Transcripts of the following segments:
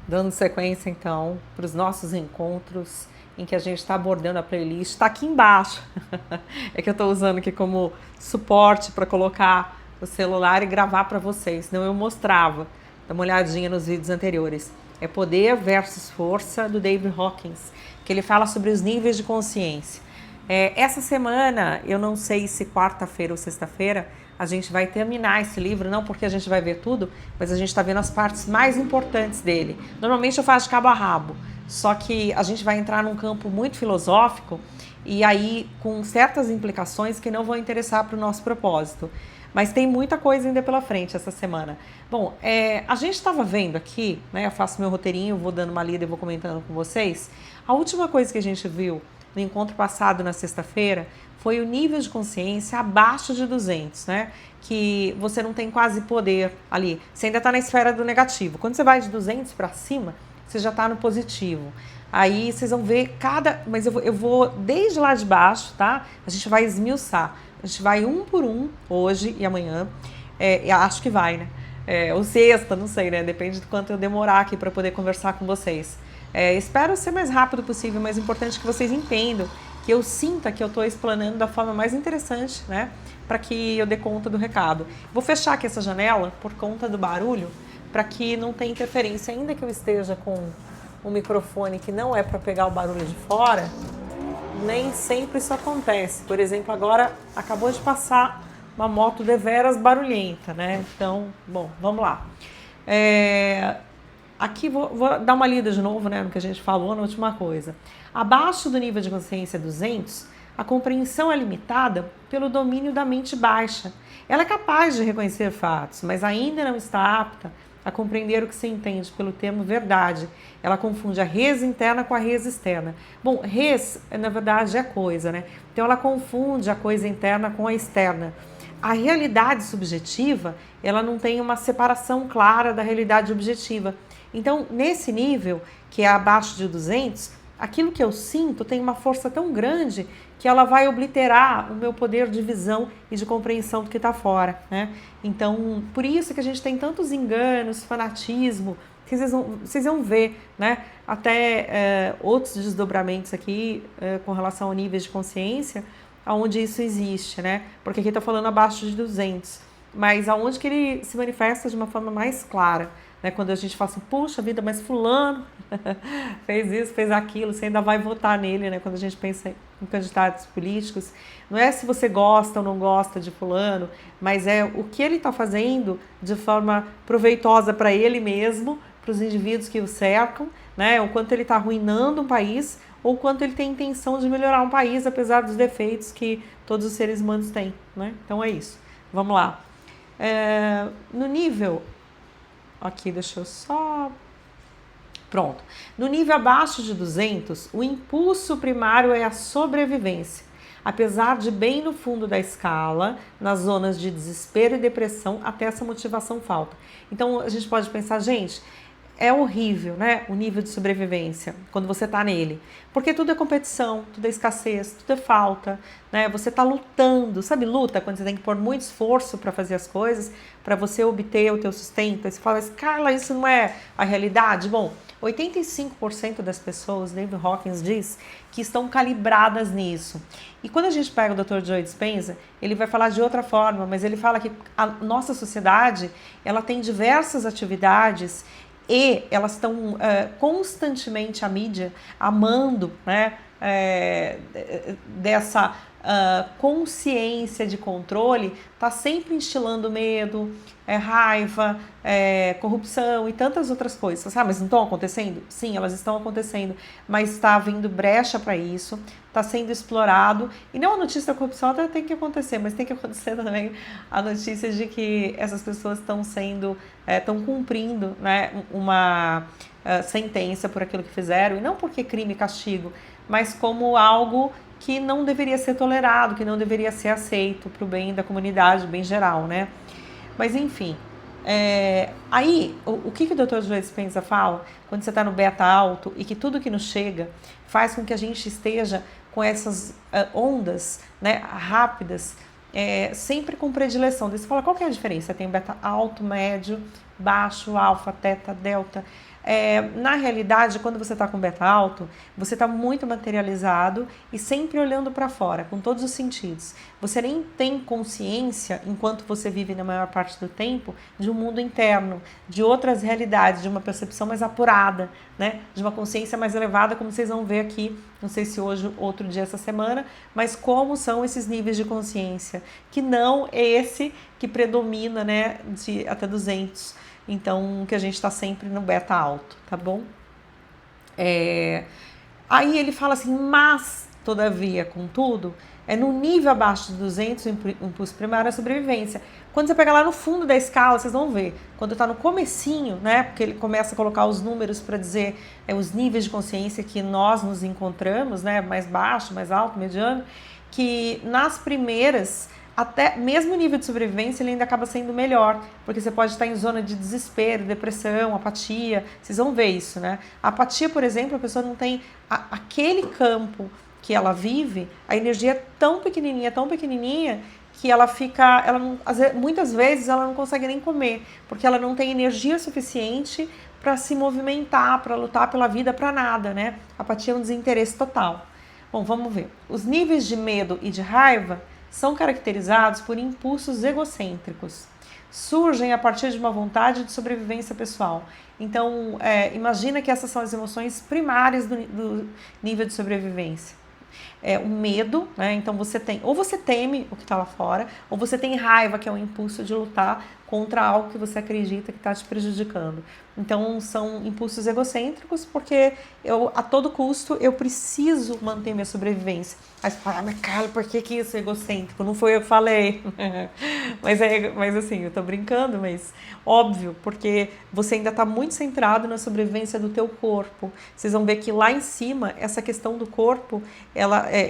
Dando sequência, então, para os nossos encontros em que a gente está abordando a playlist, está aqui embaixo. É que eu estou usando aqui como suporte para colocar o celular e gravar para vocês, senão eu mostrava. Dá uma olhadinha nos vídeos anteriores. É Poder versus Força, do David Hawkins, que ele fala sobre os níveis de consciência. Essa semana, eu não sei se quarta-feira ou sexta-feira, a gente vai terminar esse livro, não porque a gente vai ver tudo, mas a gente está vendo as partes mais importantes dele. Normalmente eu faço de cabo a rabo, só que a gente vai entrar num campo muito filosófico e aí com certas implicações que não vão interessar para o nosso propósito. Mas tem muita coisa ainda pela frente essa semana. Bom, a gente estava vendo aqui, né? Eu faço meu roteirinho, vou dando uma lida e vou comentando com vocês. A última coisa que a gente viu no encontro passado na sexta-feira foi o nível de consciência abaixo de 200, né? Que você não tem quase poder ali. Você ainda está na esfera do negativo. Quando você vai de 200 para cima, você já está no positivo. Aí vocês vão ver mas eu vou desde lá de baixo, tá? A gente vai esmiuçar. A gente vai um por um, hoje e amanhã. Acho que vai, né? Ou sexta, não sei, né? Depende de quanto eu demorar aqui para poder conversar com vocês. Espero ser mais rápido possível, mas é importante que vocês entendam, que eu sinta que eu estou explanando da forma mais interessante, né? Para que eu dê conta do recado. Vou fechar aqui essa janela por conta do barulho, para que não tenha interferência, ainda que eu esteja com um microfone que não é para pegar o barulho de fora, nem sempre isso acontece. Por exemplo, agora acabou de passar uma moto deveras barulhenta, né? Então, bom, vamos lá. Aqui vou dar uma lida de novo, né, no que a gente falou na última coisa. Abaixo do nível de consciência 200, a compreensão é limitada pelo domínio da mente baixa. Ela é capaz de reconhecer fatos, mas ainda não está apta a compreender o que se entende pelo termo verdade. Ela confunde a res interna com a res externa. Bom, res, na verdade, é coisa, né? Então ela confunde a coisa interna com a externa. A realidade subjetiva, ela não tem uma separação clara da realidade objetiva. Então, nesse nível, que é abaixo de 200, aquilo que eu sinto tem uma força tão grande que ela vai obliterar o meu poder de visão e de compreensão do que está fora, né? Então, por isso que a gente tem tantos enganos, fanatismo, que vocês vão ver, né? Até outros desdobramentos aqui com relação a níveis de consciência, onde isso existe, né? Porque aqui está falando abaixo de 200, mas aonde que ele se manifesta de uma forma mais clara, né? Quando a gente fala assim, puxa vida, mas fulano fez isso, fez aquilo, você ainda vai votar nele, né? Quando a gente pensa em candidatos políticos, não é se você gosta ou não gosta de fulano, mas é o que ele está fazendo de forma proveitosa para ele mesmo, para os indivíduos que o cercam, né? O quanto ele está arruinando um país ou o quanto ele tem intenção de melhorar um país, apesar dos defeitos que todos os seres humanos têm, né? Então é isso. Vamos lá. No nível... Aqui, deixa eu só... Pronto. No nível abaixo de 200, o impulso primário é a sobrevivência. Apesar de bem no fundo da escala, nas zonas de desespero e depressão, até essa motivação falta. Então, a gente pode pensar, gente, é horrível, né? O nível de sobrevivência, quando você tá nele. Porque tudo é competição, tudo é escassez, tudo é falta, né? Você tá lutando, sabe luta? Quando você tem que pôr muito esforço para fazer as coisas, para você obter o teu sustento. Aí você fala, mas Carla, isso não é a realidade? Bom, 85% das pessoas, David Hawkins diz, que estão calibradas nisso. E quando a gente pega o Dr. Joe Dispenza, ele vai falar de outra forma, mas ele fala que a nossa sociedade, ela tem diversas atividades e elas estão constantemente, a mídia, amando, né, dessa consciência de controle, está sempre instilando medo, raiva, corrupção e tantas outras coisas. Mas não estão acontecendo? Sim, elas estão acontecendo, mas está havendo brecha para isso, está sendo explorado. E não a notícia da corrupção até tem que acontecer, mas tem que acontecer também a notícia de que essas pessoas estão sendo, estão cumprindo, né, uma sentença por aquilo que fizeram, e não porque crime e castigo, mas como algo que não deveria ser tolerado, que não deveria ser aceito para o bem da comunidade, bem geral, né? Mas enfim, aí o que o Dr. Joe Dispenza fala, quando você está no beta alto e que tudo que nos chega faz com que a gente esteja com essas ondas, né, rápidas, sempre com predileção. Daí você fala, qual que é a diferença? Tem beta alto, médio, baixo, alfa, teta, delta. Na realidade, quando você está com beta alto, você está muito materializado e sempre olhando para fora, com todos os sentidos. Você nem tem consciência, enquanto você vive na maior parte do tempo, de um mundo interno, de outras realidades, de uma percepção mais apurada, né? De uma consciência mais elevada, como vocês vão ver aqui, não sei se hoje ou outro dia essa semana, mas como são esses níveis de consciência, que não é esse que predomina, né, de até 200. Então, que a gente está sempre no beta alto, tá bom? Aí ele fala assim, mas, todavia, contudo, no nível abaixo de 200, o impulso primário é a sobrevivência. Quando você pega lá no fundo da escala, vocês vão ver, quando está no comecinho, né, porque ele começa a colocar os números para dizer os níveis de consciência que nós nos encontramos, né, mais baixo, mais alto, mediano, que nas primeiras, até mesmo o nível de sobrevivência, ele ainda acaba sendo melhor, porque você pode estar em zona de desespero, depressão, apatia, vocês vão ver isso, né? A apatia, por exemplo, a pessoa não tem aquele campo que ela vive, a energia é tão pequenininha, que ela fica, muitas vezes ela não consegue nem comer, porque ela não tem energia suficiente para se movimentar, para lutar pela vida, para nada, né? A apatia é um desinteresse total. Bom, vamos ver. Os níveis de medo e de raiva são caracterizados por impulsos egocêntricos. Surgem a partir de uma vontade de sobrevivência pessoal. Então, imagina que essas são as emoções primárias do nível de sobrevivência. O medo, né? Então você teme o que está lá fora, ou você tem raiva, que é um impulso de lutar contra algo que você acredita que está te prejudicando. Então são impulsos egocêntricos, porque a todo custo eu preciso manter minha sobrevivência. Aí você fala, mas Carla, por que isso é egocêntrico? Não foi eu que falei. mas assim, eu tô brincando, mas óbvio, porque você ainda está muito centrado na sobrevivência do teu corpo. Vocês vão ver que lá em cima, essa questão do corpo,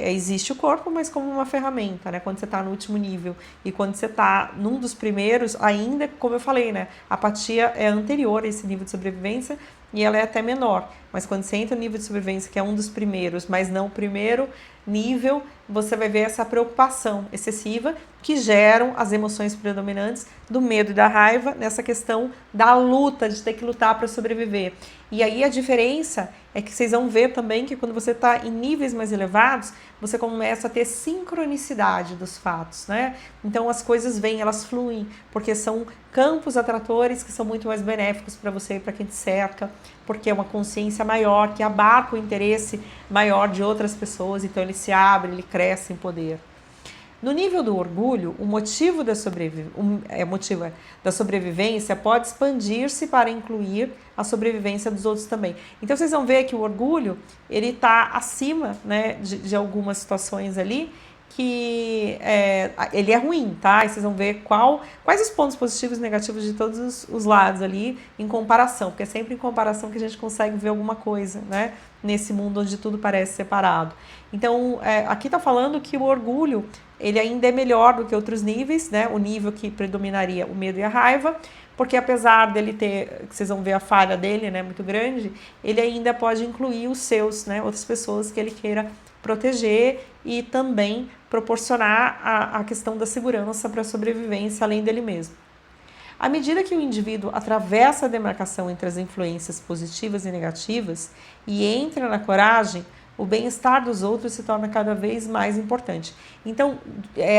existe o corpo, mas como uma ferramenta, né? Quando você está no último nível e quando você está num dos primeiros, ainda, como eu falei, né? A apatia é anterior a esse nível de sobrevivência e ela é até menor. Mas quando você entra no nível de sobrevivência, que é um dos primeiros, mas não o primeiro nível, você vai ver essa preocupação excessiva que geram as emoções predominantes do medo e da raiva nessa questão da luta, de ter que lutar para sobreviver. E aí a diferença é que vocês vão ver também que quando você está em níveis mais elevados, você começa a ter sincronicidade dos fatos, né? Então as coisas vêm, elas fluem, porque são campos atratores que são muito mais benéficos para você e para quem te cerca, porque é uma consciência maior, que abarca o interesse maior de outras pessoas, então ele se abre, ele cresce em poder. No nível do orgulho, o motivo da sobrevivência pode expandir-se para incluir a sobrevivência dos outros também. Então vocês vão ver que o orgulho, ele está acima, né, de algumas situações ali, que ele é ruim, tá? E vocês vão ver quais os pontos positivos e negativos de todos os lados ali em comparação, porque é sempre em comparação que a gente consegue ver alguma coisa, né? Nesse mundo onde tudo parece separado. Então, aqui tá falando que o orgulho, ele ainda é melhor do que outros níveis, né? O nível que predominaria o medo e a raiva, porque apesar dele ter, vocês vão ver a falha dele, né, muito grande, ele ainda pode incluir os seus, né, outras pessoas que ele queira proteger e também proporcionar a questão da segurança para a sobrevivência além dele mesmo. À medida que o indivíduo atravessa a demarcação entre as influências positivas e negativas e entra na coragem, o bem-estar dos outros se torna cada vez mais importante. Então,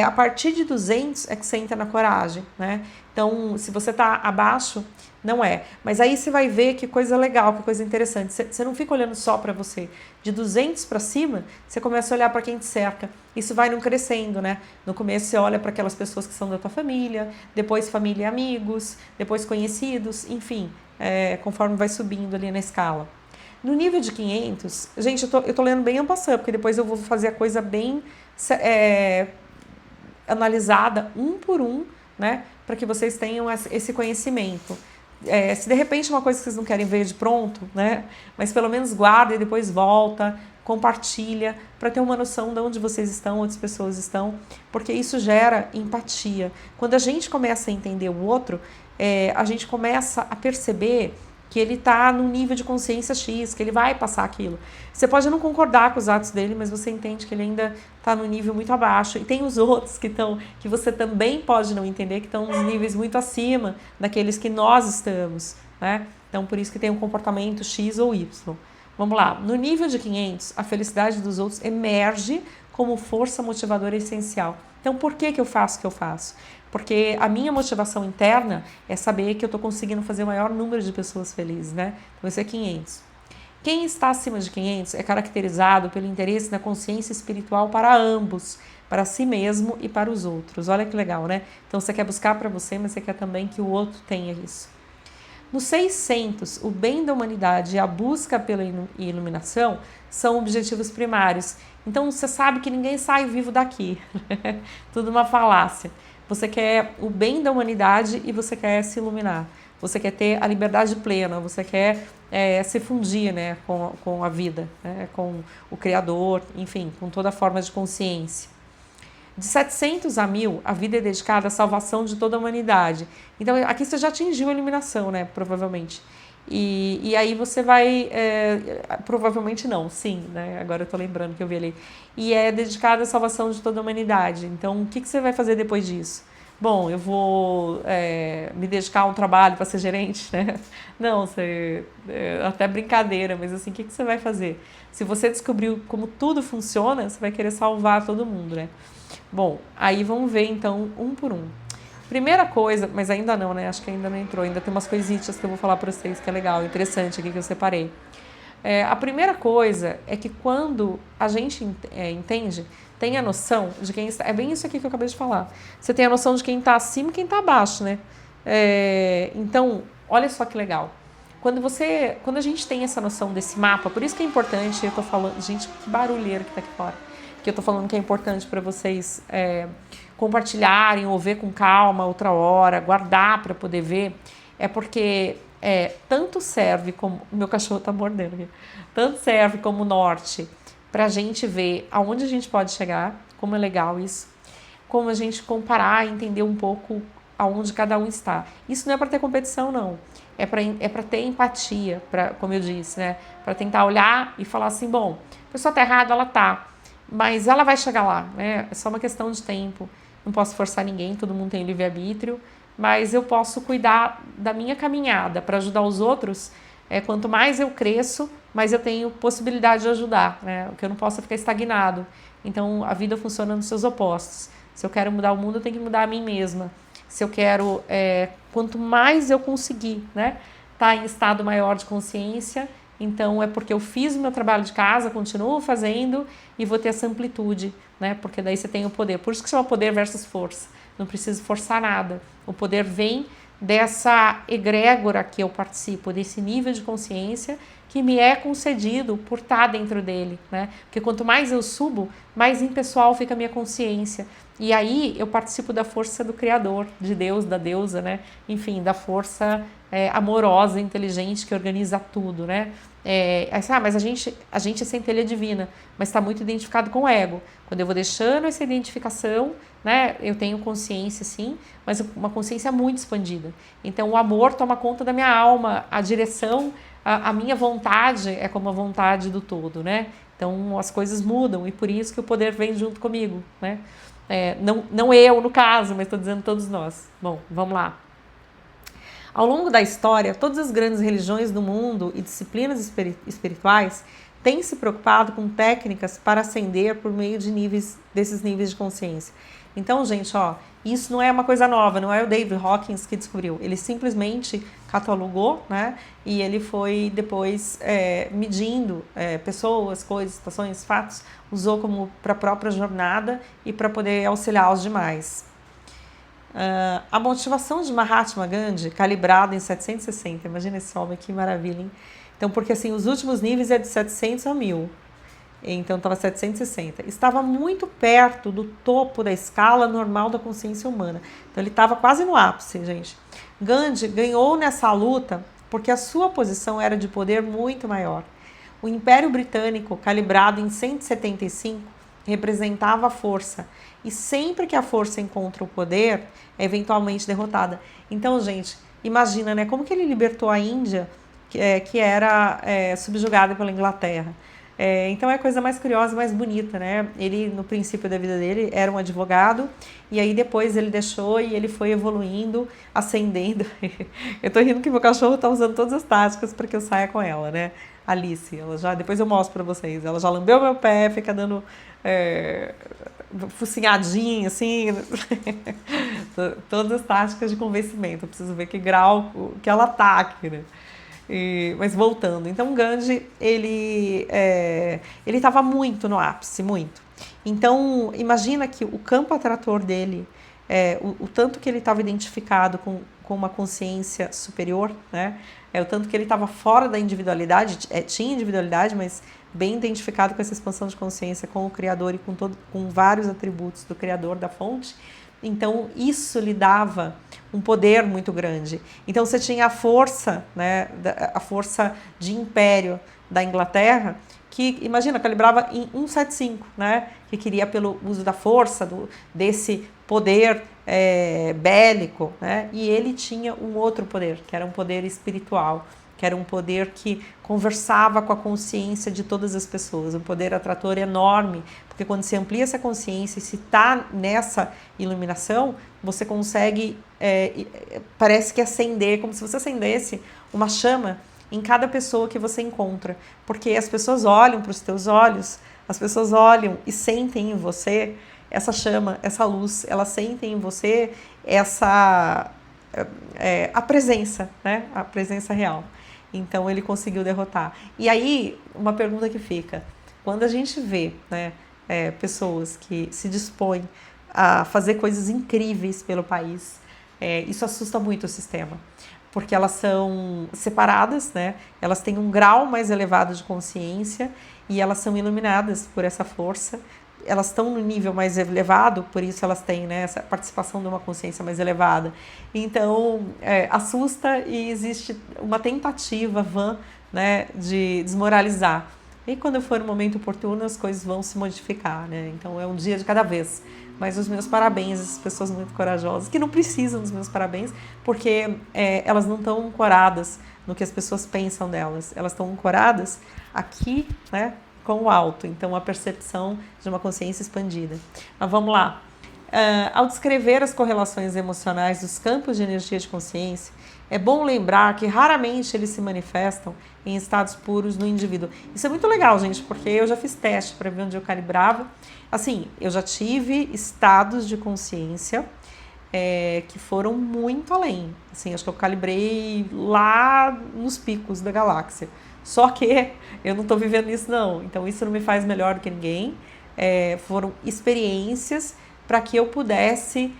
a partir de 200 é que você entra na coragem, né? Então, se você está abaixo, não é. Mas aí você vai ver que coisa legal, que coisa interessante. Você não fica olhando só para você. De 200 para cima, você começa a olhar para quem te cerca. Isso vai não crescendo, né? No começo você olha para aquelas pessoas que são da tua família, depois família e amigos, depois conhecidos, enfim, conforme vai subindo ali na escala. No nível de 500, gente, eu tô lendo bem en passant, porque depois eu vou fazer a coisa bem analisada, um por um, né? Para que vocês tenham esse conhecimento. Se de repente é uma coisa que vocês não querem ver de pronto, né? Mas pelo menos guarda e depois volta, compartilha, para ter uma noção de onde vocês estão, outras pessoas estão, porque isso gera empatia. Quando a gente começa a entender o outro, a gente começa a perceber que ele está num nível de consciência X, que ele vai passar aquilo. Você pode não concordar com os atos dele, mas você entende que ele ainda está num nível muito abaixo. E tem os outros que você também pode não entender, que estão nos níveis muito acima daqueles que nós estamos, né? Então, por isso que tem um comportamento X ou Y. Vamos lá. No nível de 500, a felicidade dos outros emerge como força motivadora essencial. Então, por que eu faço o que eu faço? Porque a minha motivação interna é saber que eu estou conseguindo fazer o maior número de pessoas felizes, né? Então, esse é 500. Quem está acima de 500 é caracterizado pelo interesse na consciência espiritual para ambos, para si mesmo e para os outros. Olha que legal, né? Então, você quer buscar para você, mas você quer também que o outro tenha isso. No 600, o bem da humanidade e a busca pela iluminação são objetivos primários. Então, você sabe que ninguém sai vivo daqui. Tudo uma falácia. Você quer o bem da humanidade e você quer se iluminar. Você quer ter a liberdade plena, você quer se fundir, né, com a vida, né, com o Criador, enfim, com toda forma de consciência. De 700 a 1000, a vida é dedicada à salvação de toda a humanidade. Então, aqui você já atingiu a iluminação, né? Provavelmente. E aí você vai... provavelmente não, sim, né? Agora eu tô lembrando que eu vi ali. E é dedicada à salvação de toda a humanidade. Então, o que você vai fazer depois disso? Bom, eu vou me dedicar a um trabalho para ser gerente, né? Não, até brincadeira, mas assim, o que você vai fazer? Se você descobriu como tudo funciona, você vai querer salvar todo mundo, né? Bom, aí vamos ver então um por um. Primeira coisa, mas ainda não, né? Acho que ainda não entrou, ainda tem umas coisitas que eu vou falar para vocês que é legal, interessante aqui que eu separei. A primeira coisa é que quando a gente entende, tem a noção de quem está... É bem isso aqui que eu acabei de falar. Você tem a noção de quem está acima e quem está abaixo, né? Então, olha só que legal. Quando a gente tem essa noção desse mapa, por isso que é importante, eu tô falando... Gente, que barulheiro que tá aqui fora. Que eu tô falando que é importante para vocês compartilharem ou ver com calma outra hora, guardar para poder ver, é porque tanto serve como... Meu cachorro tá mordendo aqui. Tanto serve como norte para a gente ver aonde a gente pode chegar, como é legal isso, como a gente comparar e entender um pouco aonde cada um está. Isso não é para ter competição, não. É para ter empatia, como eu disse, né? Para tentar olhar e falar assim, bom, a pessoa tá errada, ela tá, mas ela vai chegar lá, né? É só uma questão de tempo. Não posso forçar ninguém, todo mundo tem livre-arbítrio, mas eu posso cuidar da minha caminhada para ajudar os outros. Quanto mais eu cresço, mais eu tenho possibilidade de ajudar, né? O que eu não posso é ficar estagnado. Então, a vida funciona nos seus opostos. Se eu quero mudar o mundo, eu tenho que mudar a mim mesma. Se eu quero, quanto mais eu conseguir, né, tá em estado maior de consciência, então é porque eu fiz o meu trabalho de casa, continuo fazendo e vou ter essa amplitude, né? Porque daí você tem o poder. Por isso que chama poder versus força. Não preciso forçar nada. O poder vem dessa egrégora que eu participo, desse nível de consciência que me é concedido por estar dentro dele, né? Porque quanto mais eu subo, mais impessoal fica a minha consciência. E aí eu participo da força do Criador, de Deus, da deusa, né? Enfim, da força amorosa, inteligente, que organiza tudo, né? Mas a gente é centelha divina, mas está muito identificado com o ego. Quando eu vou deixando essa identificação, né, eu tenho consciência, sim, mas uma consciência muito expandida. Então, o amor toma conta da minha alma, a direção, a minha vontade é como a vontade do todo, né? Então, as coisas mudam e por isso que o poder vem junto comigo, né? Não eu, no caso, mas estou dizendo todos nós. Bom, vamos lá. Ao longo da história, todas as grandes religiões do mundo e disciplinas espirituais têm se preocupado com técnicas para ascender por meio desses níveis de consciência. Então, gente, isso não é uma coisa nova, não é o David Hawkins que descobriu. Ele simplesmente catalogou, né? E ele foi depois medindo pessoas, coisas, situações, fatos, usou como para a própria jornada e para poder auxiliar os demais. A motivação de Mahatma Gandhi, calibrada em 760, imagina esse homem, que maravilha, hein? Então, porque assim, os últimos níveis é de 700 a 1000, então estava 760. Estava muito perto do topo da escala normal da consciência humana. Então, ele estava quase no ápice, gente. Gandhi ganhou nessa luta porque a sua posição era de poder muito maior. O Império Britânico, calibrado em 175, representava a força. E sempre que a força encontra o poder, é eventualmente derrotada. Então, gente, imagina, né? Como que ele libertou a Índia, que era subjugada pela Inglaterra. Então é a coisa mais curiosa, mais bonita, né? Ele, no princípio da vida dele, era um advogado, e aí depois ele deixou e ele foi evoluindo, ascendendo. Eu tô rindo que meu cachorro tá usando todas as táticas para que eu saia com ela, né? Alice, ela já, depois eu mostro para vocês, ela já lambeu meu pé, fica dando focinhadinha, assim, todas as táticas de convencimento. Eu preciso ver que grau que ela tá aqui, né? Mas voltando, então Gandhi, ele estava muito no ápice, muito. Então, imagina que o campo atrator dele, o tanto que ele estava identificado com uma consciência superior, né? O tanto que ele estava fora da individualidade, tinha individualidade, mas bem identificado com essa expansão de consciência, com o Criador e com vários atributos do Criador, da fonte. Então, isso lhe dava um poder muito grande. Então, você tinha a força, né, a força de império da Inglaterra, que, imagina, calibrava em 175, né, que queria, pelo uso da força, desse poder bélico, né, e ele tinha um outro poder, que era um poder espiritual, que era um poder que conversava com a consciência de todas as pessoas, um poder atrator enorme, porque quando você amplia essa consciência e se está nessa iluminação, você consegue, parece que acender, como se você acendesse uma chama em cada pessoa que você encontra, porque as pessoas olham para os teus olhos, as pessoas olham e sentem em você essa chama, essa luz, elas sentem em você a presença, né? A presença real. Então ele conseguiu derrotar. E aí, uma pergunta que fica, quando a gente vê, né, pessoas que se dispõem a fazer coisas incríveis pelo país, isso assusta muito o sistema, porque elas são separadas, né, elas têm um grau mais elevado de consciência e elas são iluminadas por essa força, elas estão no nível mais elevado, por isso elas têm, né, essa participação de uma consciência mais elevada. Então, assusta e existe uma tentativa vã, né, de desmoralizar. E quando for o momento oportuno, as coisas vão se modificar, né? Então, é um dia de cada vez. Mas os meus parabéns, essas pessoas muito corajosas, que não precisam dos meus parabéns, porque elas não estão ancoradas no que as pessoas pensam delas. Elas estão ancoradas aqui, né, com o alto, então a percepção de uma consciência expandida. Mas vamos lá. Ao descrever as correlações emocionais dos campos de energia de consciência, é bom lembrar que raramente eles se manifestam em estados puros no indivíduo. Isso é muito legal, gente, porque eu já fiz teste para ver onde eu calibrava. Assim, eu já tive estados de consciência que foram muito além. Assim, acho que eu calibrei lá nos picos da galáxia. Só que eu não estou vivendo isso, não. Então, isso não me faz melhor do que ninguém. Foram experiências para que eu pudesse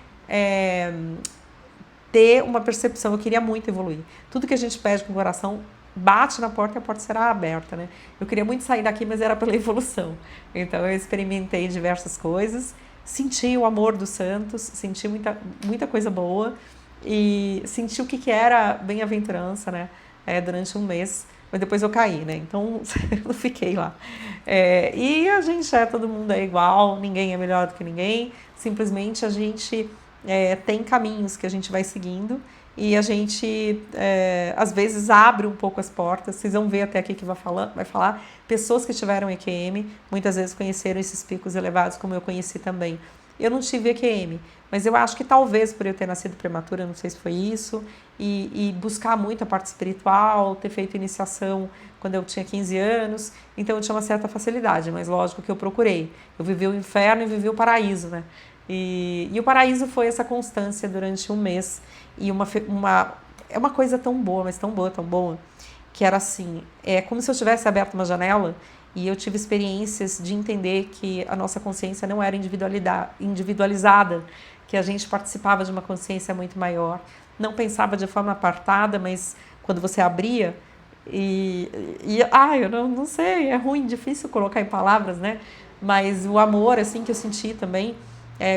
ter uma percepção. Eu queria muito evoluir. Tudo que a gente pede com o coração bate na porta e a porta será aberta, né? Eu queria muito sair daqui, mas era pela evolução. Então, eu experimentei diversas coisas, senti o amor dos santos, senti muita coisa boa e senti o que era bem-aventurança, né? Durante um mês. Mas depois eu caí, né? Então, eu não fiquei lá. E a gente todo mundo é igual, ninguém é melhor do que ninguém. Simplesmente a gente tem caminhos que a gente vai seguindo e a gente, às vezes, abre um pouco as portas. Vocês vão ver até aqui que vai falar. Pessoas que tiveram EQM, muitas vezes conheceram esses picos elevados, como eu conheci também. Eu não tive EQM, mas eu acho que talvez por eu ter nascido prematura, não sei se foi isso, e buscar muito a parte espiritual, ter feito iniciação quando eu tinha 15 anos, então eu tinha uma certa facilidade, mas lógico que eu procurei. Eu vivi o inferno e vivi o paraíso, né? E o paraíso foi essa constância durante um mês, e é uma coisa tão boa, mas tão boa, que era assim, como se eu tivesse aberto uma janela e eu tive experiências de entender que a nossa consciência não era individualizada, que a gente participava de uma consciência muito maior, não pensava de forma apartada, mas quando você abria, eu não sei, é ruim, difícil colocar em palavras, né? Mas o amor, assim, que eu senti também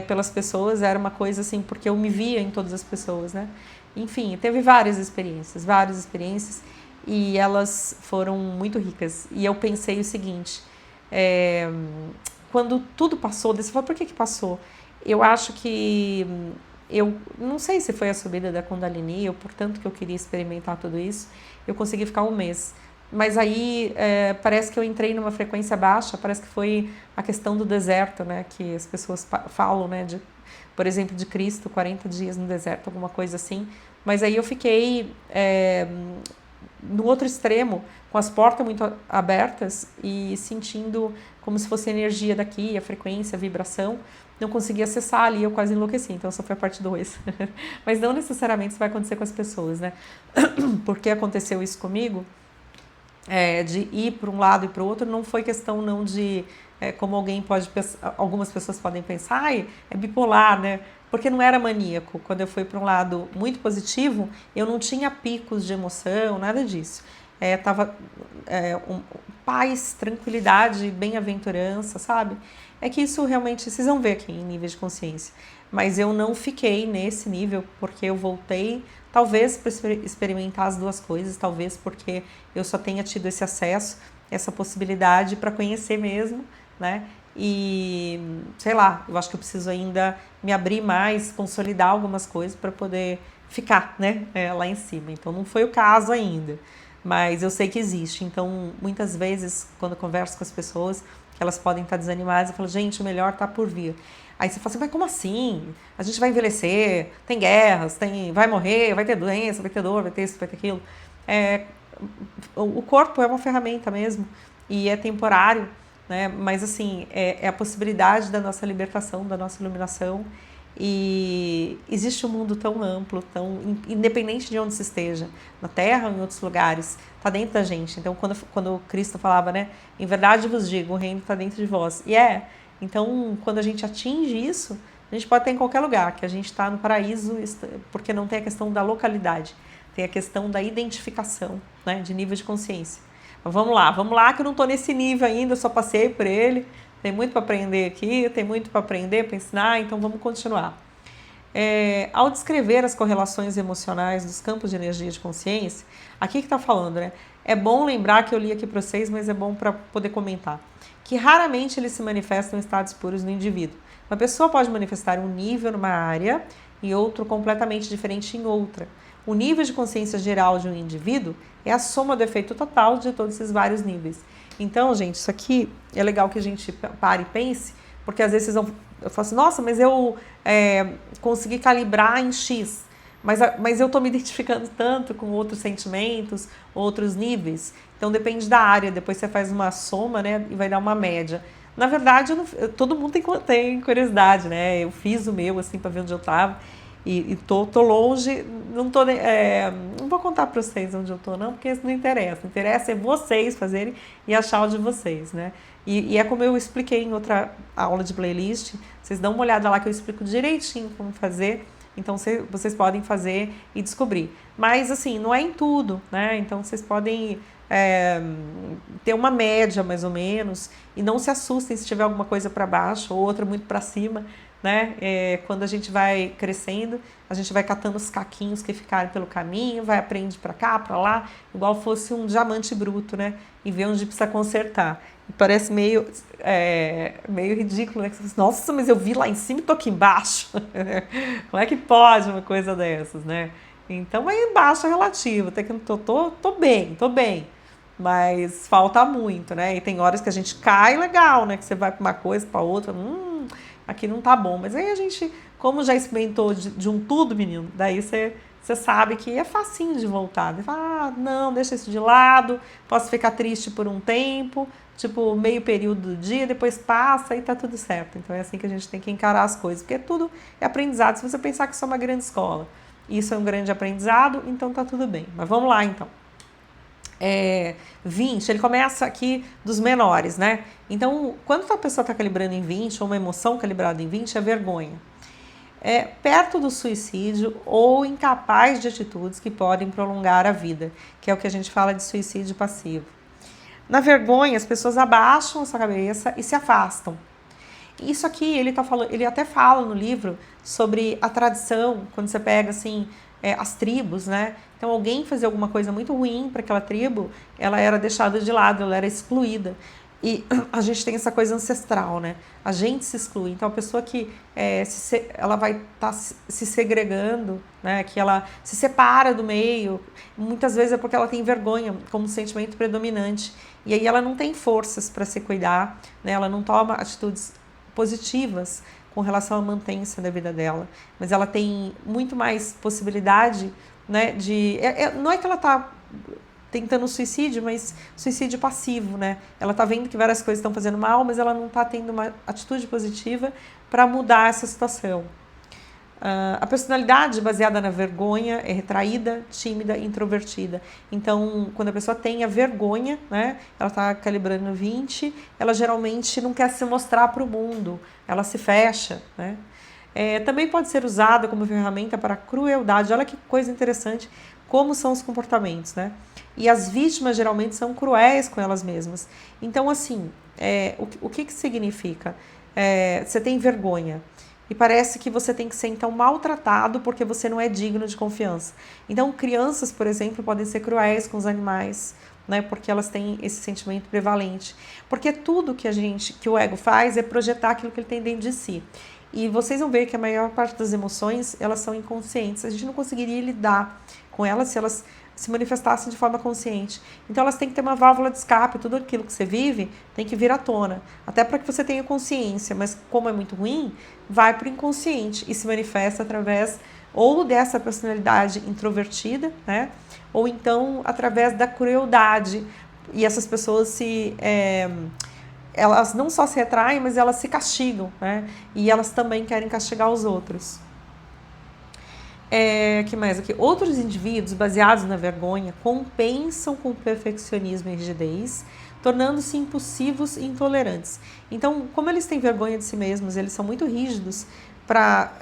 pelas pessoas era uma coisa assim, porque eu me via em todas as pessoas, né? Enfim, teve várias experiências, e elas foram muito ricas. E eu pensei o seguinte, quando tudo passou, você fala, por que passou? Eu acho que eu não sei se foi a subida da Kundalini, ou portanto que eu queria experimentar tudo isso, eu consegui ficar um mês. Mas aí parece que eu entrei numa frequência baixa, parece que foi a questão do deserto, né? Que as pessoas falam, né? Por exemplo, de Cristo, 40 dias no deserto, alguma coisa assim. Mas aí eu fiquei no outro extremo, com as portas muito abertas e sentindo como se fosse a energia daqui, a frequência, a vibração. Não consegui acessar ali, eu quase enlouqueci, então só foi a parte 2. Mas não necessariamente isso vai acontecer com as pessoas, né? Porque aconteceu isso comigo, de ir para um lado e para o outro, não foi questão não de, como algumas pessoas podem pensar, ai, é bipolar, né? Porque não era maníaco. Quando eu fui para um lado muito positivo, eu não tinha picos de emoção, nada disso. Tava paz, tranquilidade, bem-aventurança, sabe? É que isso realmente, vocês vão ver aqui em nível de consciência. Mas eu não fiquei nesse nível porque eu voltei, talvez para experimentar as duas coisas, talvez porque eu só tenha tido esse acesso, essa possibilidade para conhecer mesmo, né? E sei lá, eu acho que eu preciso ainda me abrir mais, consolidar algumas coisas para poder ficar, né, lá em cima. Então não foi o caso ainda, mas eu sei que existe. Então muitas vezes quando eu converso com as pessoas, que elas podem estar desanimadas, eu falo, gente, o melhor está por vir. Aí você fala assim, mas como assim? A gente vai envelhecer, tem guerras, vai morrer, vai ter doença, vai ter dor, vai ter isso, vai ter aquilo. O corpo é uma ferramenta mesmo e é temporário, né? Mas assim, é a possibilidade da nossa libertação, da nossa iluminação. E existe um mundo tão amplo, tão independente de onde se esteja, na Terra ou em outros lugares, está dentro da gente. Então, quando Cristo falava, né, em verdade vos digo, o reino está dentro de vós. E então, quando a gente atinge isso, a gente pode estar em qualquer lugar, que a gente está no paraíso, porque não tem a questão da localidade, tem a questão da identificação, né, de nível de consciência. Mas vamos lá, que eu não estou nesse nível ainda, eu só passei por ele. Tem muito para aprender aqui, tem muito para aprender, para ensinar, então vamos continuar. Ao descrever as correlações emocionais dos campos de energia de consciência, aqui que está falando, né? É bom lembrar que eu li aqui para vocês, mas é bom para poder comentar, que raramente eles se manifestam em estados puros no indivíduo. Uma pessoa pode manifestar um nível numa área e outro completamente diferente em outra. O nível de consciência geral de um indivíduo é a soma do efeito total de todos esses vários níveis. Então, gente, isso aqui é legal que a gente pare e pense, porque às vezes eu falo assim, nossa, mas eu consegui calibrar em X, mas eu estou me identificando tanto com outros sentimentos, outros níveis. Então, depende da área, depois você faz uma soma, né, e vai dar uma média. Na verdade, todo mundo tem curiosidade, né? Eu fiz o meu, assim, para ver onde eu estava. E tô longe, não vou contar para vocês onde eu tô não, porque isso não interessa. O interessa é vocês fazerem e achar o de vocês, né? E é como eu expliquei em outra aula de playlist, vocês dão uma olhada lá que eu explico direitinho como fazer, então vocês podem fazer e descobrir. Mas assim, não é em tudo, né? Então vocês podem ter uma média mais ou menos e não se assustem se tiver alguma coisa para baixo ou outra muito para cima, né? Quando a gente vai crescendo, a gente vai catando os caquinhos que ficaram pelo caminho, vai aprende para cá, para lá, igual fosse um diamante bruto, né? E ver onde precisa consertar. E parece meio ridículo, né? Nossa, mas eu vi lá em cima e tô aqui embaixo. Como é que pode uma coisa dessas, né? Então aí embaixo é relativo, até que eu tô bem. Mas falta muito, né? E tem horas que a gente cai legal, né? Que você vai para uma coisa, para outra, aqui não tá bom. Mas aí a gente, como já experimentou de um tudo, menino, daí você sabe que é facinho de voltar. Você fala, não, deixa isso de lado, posso ficar triste por um tempo, tipo meio período do dia, depois passa e tá tudo certo. Então é assim que a gente tem que encarar as coisas, porque tudo é aprendizado. Se você pensar que isso é uma grande escola, isso é um grande aprendizado, então tá tudo bem. Mas vamos lá, então. 20, ele começa aqui dos menores, né? Então, quando a pessoa está calibrando em 20, ou uma emoção calibrada em 20, é vergonha. Perto do suicídio ou incapaz de atitudes que podem prolongar a vida, que é o que a gente fala de suicídio passivo. Na vergonha, as pessoas abaixam a sua cabeça e se afastam. Isso aqui, ele até fala no livro sobre a tradição, quando você pega assim, as tribos, né? Então alguém fazia alguma coisa muito ruim para aquela tribo, ela era deixada de lado, ela era excluída. E a gente tem essa coisa ancestral, né? A gente se exclui. Então, a pessoa que ela vai estar se segregando, né? Que ela se separa do meio, muitas vezes é porque ela tem vergonha como sentimento predominante. E aí ela não tem forças para se cuidar, né? Ela não toma atitudes positivas com relação à mantença da vida dela. Mas ela tem muito mais possibilidade, né? Não é que ela está tentando suicídio, mas suicídio passivo, né? Ela tá vendo que várias coisas estão fazendo mal, mas ela não tá tendo uma atitude positiva para mudar essa situação. A personalidade baseada na vergonha é retraída, tímida, introvertida. Então, quando a pessoa tem a vergonha, né, ela está calibrando 20, ela geralmente não quer se mostrar para o mundo, ela se fecha, né? Também pode ser usada como ferramenta para crueldade. Olha que coisa interessante, como são os comportamentos, né? E as vítimas geralmente são cruéis com elas mesmas. Então, assim, o que significa? Você tem vergonha e parece que você tem que ser, então, maltratado porque você não é digno de confiança. Então, crianças, por exemplo, podem ser cruéis com os animais, né, porque elas têm esse sentimento prevalente. Porque tudo que o ego faz é projetar aquilo que ele tem dentro de si. E vocês vão ver que a maior parte das emoções, elas são inconscientes. A gente não conseguiria lidar com elas se elas se manifestassem de forma consciente. Então elas têm que ter uma válvula de escape, tudo aquilo que você vive tem que vir à tona, até para que você tenha consciência, mas como é muito ruim, vai para o inconsciente e se manifesta através ou dessa personalidade introvertida, né? Ou então através da crueldade. E essas pessoas elas não só se retraem, mas elas se castigam, né? E elas também querem castigar os outros. Que mais aqui? Outros indivíduos, baseados na vergonha, compensam com perfeccionismo e rigidez, tornando-se impulsivos e intolerantes. Então, como eles têm vergonha de si mesmos, eles são muito rígidos para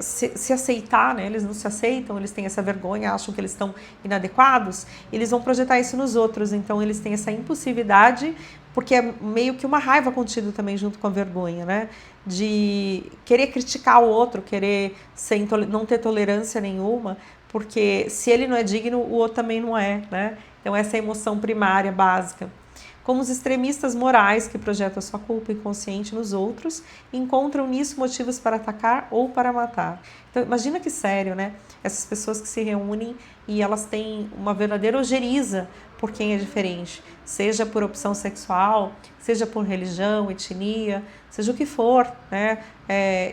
se aceitar, né? Eles não se aceitam, eles têm essa vergonha, acham que eles estão inadequados, eles vão projetar isso nos outros. Então, eles têm essa impulsividade, porque é meio que uma raiva contida também junto com a vergonha, né? De querer criticar o outro, querer não ter tolerância nenhuma, porque se ele não é digno, o outro também não é, né? Então essa é a emoção primária, básica. Como os extremistas morais que projetam sua culpa inconsciente nos outros, encontram nisso motivos para atacar ou para matar. Então imagina que sério, né? Essas pessoas que se reúnem e elas têm uma verdadeira ojeriza por quem é diferente, seja por opção sexual, seja por religião, etnia, seja o que for, né?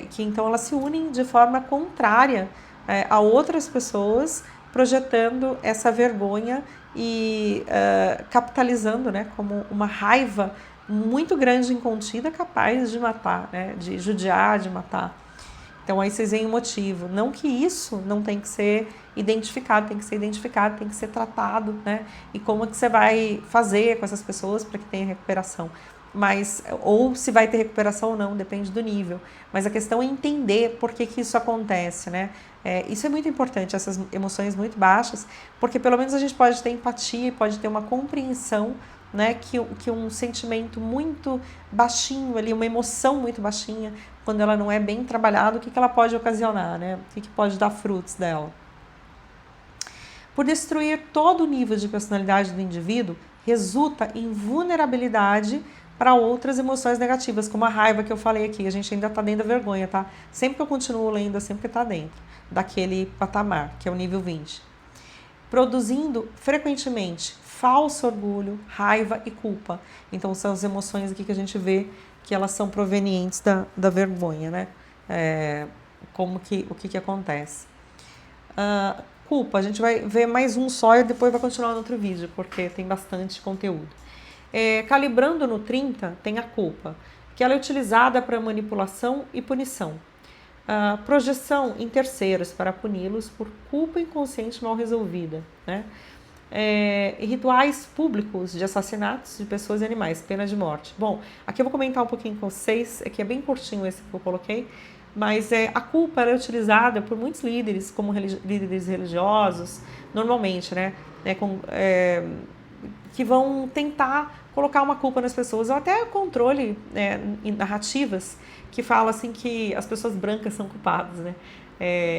Que então elas se unem de forma contrária a outras pessoas, projetando essa vergonha e capitalizando, né, como uma raiva muito grande, incontida, capaz de matar, né, de judiar, de matar. Então aí vocês veem o motivo. Não que isso não tem que ser identificado, tem que ser identificado, tem que ser tratado, né? E como é que você vai fazer com essas pessoas para que tenha recuperação. Mas, ou se vai ter recuperação ou não, depende do nível. Mas a questão é entender por que isso acontece, né? Isso é muito importante, essas emoções muito baixas, porque pelo menos a gente pode ter empatia, pode ter uma compreensão, né, que um sentimento muito baixinho ali, uma emoção muito baixinha, quando ela não é bem trabalhada, o que ela pode ocasionar, né? O que pode dar frutos dela. Por destruir todo o nível de personalidade do indivíduo, resulta em vulnerabilidade para outras emoções negativas, como a raiva que eu falei aqui. A gente ainda está dentro da vergonha, tá? Sempre que eu continuo lendo, é sempre que está dentro daquele patamar, que é o nível 20. Produzindo frequentemente falso orgulho, raiva e culpa. Então são as emoções aqui que a gente vê que elas são provenientes da vergonha, né? O que acontece. Culpa, a gente vai ver mais um só e depois vai continuar no outro vídeo, porque tem bastante conteúdo. Calibrando no 30, tem a culpa, que ela é utilizada para manipulação e punição. Projeção em terceiros para puni-los por culpa inconsciente mal resolvida, né? Rituais públicos de assassinatos de pessoas e animais, pena de morte. Bom, aqui eu vou comentar um pouquinho com vocês, que é bem curtinho esse que eu coloquei, mas a culpa é utilizada por muitos líderes, como líderes religiosos, normalmente, né? Que vão tentar colocar uma culpa nas pessoas, ou até controle em narrativas que falam assim que as pessoas brancas são culpadas, né?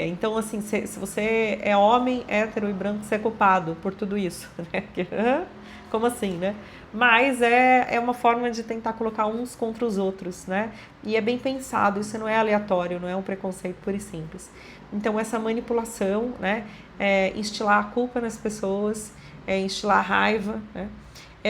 Então, assim, se você é homem, hétero e branco, você é culpado por tudo isso, né? Como assim, né? Mas é uma forma de tentar colocar uns contra os outros, né? E é bem pensado, isso não é aleatório, não é um preconceito puro e simples. Então, essa manipulação, né? Instilar a culpa nas pessoas, instilar a raiva, né?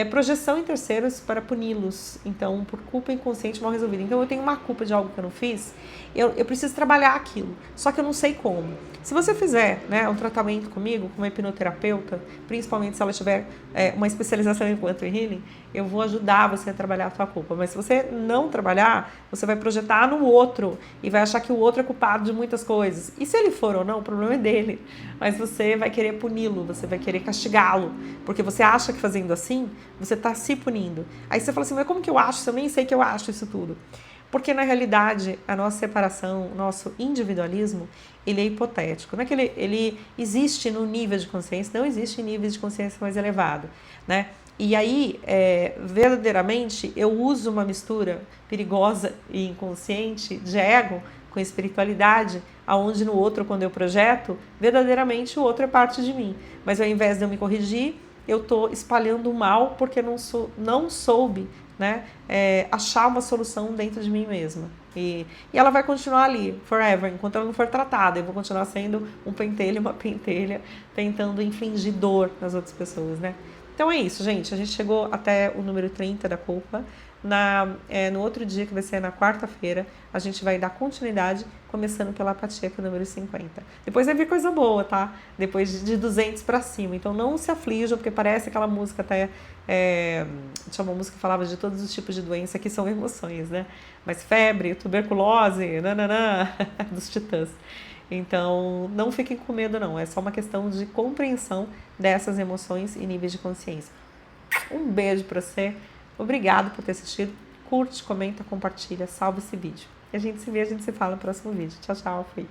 Projeção em terceiros para puni-los, então, por culpa inconsciente mal resolvida. Então, eu tenho uma culpa de algo que eu não fiz, eu preciso trabalhar aquilo, só que eu não sei como. Se você fizer, né, um tratamento comigo, com uma hipnoterapeuta, principalmente se ela tiver uma especialização em Quantum Healing, eu vou ajudar você a trabalhar a sua culpa. Mas se você não trabalhar, você vai projetar no outro e vai achar que o outro é culpado de muitas coisas. E se ele for ou não, o problema é dele. Mas você vai querer puni-lo, você vai querer castigá-lo, porque você acha que fazendo assim, você está se punindo. Aí você fala assim, mas como que eu acho se eu nem sei que eu acho isso tudo? Porque, na realidade, a nossa separação, o nosso individualismo, ele é hipotético. Não é que ele existe no nível de consciência, não existe em níveis de consciência mais elevado, né? E aí, verdadeiramente, eu uso uma mistura perigosa e inconsciente de ego com espiritualidade, aonde no outro, quando eu projeto, verdadeiramente o outro é parte de mim. Mas ao invés de eu me corrigir, eu estou espalhando o mal porque não soube, né, achar uma solução dentro de mim mesma. E ela vai continuar ali, forever, enquanto ela não for tratada. Eu vou continuar sendo um pentelho, uma pentelha, tentando infligir dor nas outras pessoas, né? Então é isso, gente. A gente chegou até o número 30 da culpa. No outro dia, que vai ser na quarta-feira, a gente vai dar continuidade, começando pela apatia, que é o número 50. Depois vai vir coisa boa, tá? Depois de 200 para cima. Então não se aflijam, porque parece aquela música até... tinha uma música que falava de todos os tipos de doença, que são emoções, né? Mas febre, tuberculose, nananã, dos Titãs. Então, não fiquem com medo, não. É só uma questão de compreensão dessas emoções e níveis de consciência. Um beijo pra você. Obrigado por ter assistido. Curte, comenta, compartilha, salva esse vídeo. E a gente se vê, a gente se fala no próximo vídeo. Tchau, tchau. Fui.